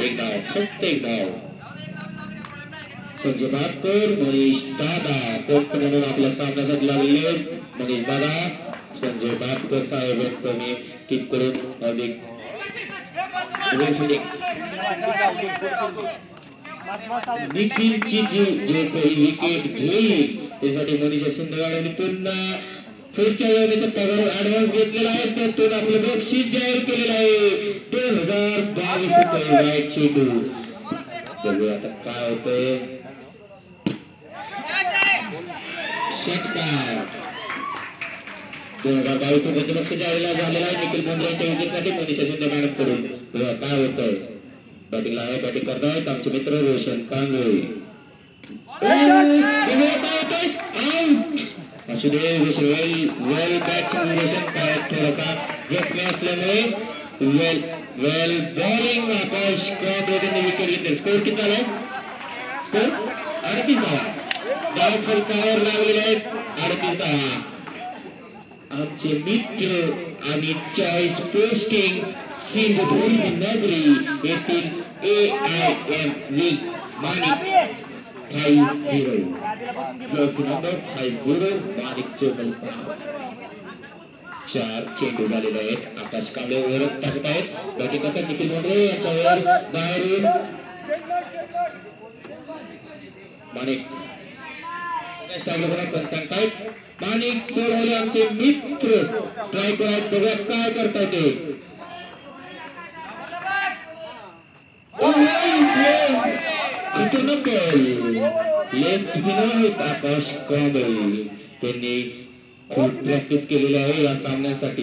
एक धाव, फक्त एक धाव. संजय भाटकर, मनीष दादा कोच म्हणून आपल्या सामन्यासाठी लागले. मनीष दादा, संजय भाटकर साहेब यांनी किक करून अधिक निखिलची जो काही विकेट घेईल त्यासाठी मनीषा सुंदरवाड पुन्हा पुढच्या वेळेचा पगार ऍडव्हान्स घेतलेला आहे. त्यातून आपलं बक्षीस जाहीर केलेलं आहे 2022 रुपये वाईट चेंडू. बघूया आता काय होतंय. षटकार 2022 रुपयाचं बक्षीस जाहीर झालेलं आहे निखिल मोंद्रेच्या विकेटसाठी मनीषा शिंदे मॅडम कडून. बघा काय होतंय. बॅटिंगला आहे, बॅटिंग करतायत आमचे मित्र रोशन कांगळे. असू दे वेल बॅट्समन रोशन काय थोडासा जखमी असल्यामुळे वेल बॉलिंग आकाश कांबळे विकेट घेतली. स्कोर किती झालाय. स्कोर 38 धावा. डाव फलकावर लागलेले आहेत 38 धावा. आमचे मित्र आणि चॉईस पोस्टिंग सिंधुदुर्ग नगरी येथील AIMV माणिक 50 जर्सी नंबर 50 माणिक 44. 4 चेंडू झालेले आहेत. आकाश कांबळे वर टाकत आहेत. बॅटिंग करतात निखिल मोंद्रे यांच्यावर बाहेरून माणिक सांगतायत. माणिक चोरवले आमचे मित्र स्ट्राईक आहेत. बघा काय करतायत ते. लेग स्पिनर आकाश कांबळे त्यांनी खूप प्रॅक्टिस केलेली आहे या सामन्यासाठी.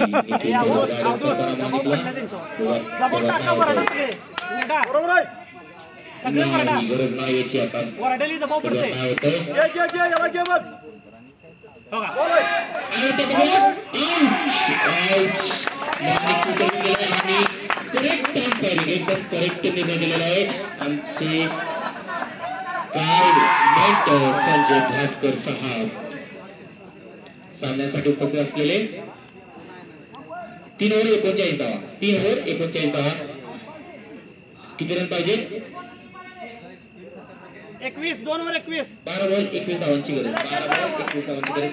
गरज नाही याची आता. एकदम करेक्ट निर्णय दिलेला आहे आमचे संजय भाटकर साहेब सामन्यासाठी उपस्थित असलेले. 3 ओव्हर 39 धावा. 3 ओव्हर 39 धावा. किती रन पाहिजे. 21 2 ओव्हर 21 12 बॉल 21 धावांची गरज. 12 बॉल 21 धावांची गरज.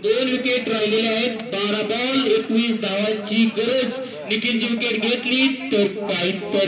2 विकेट राहिलेले आहेत. 12 बॉल 21 धावांची गरज. निखिलची विकेट घेतली तर काहीतरी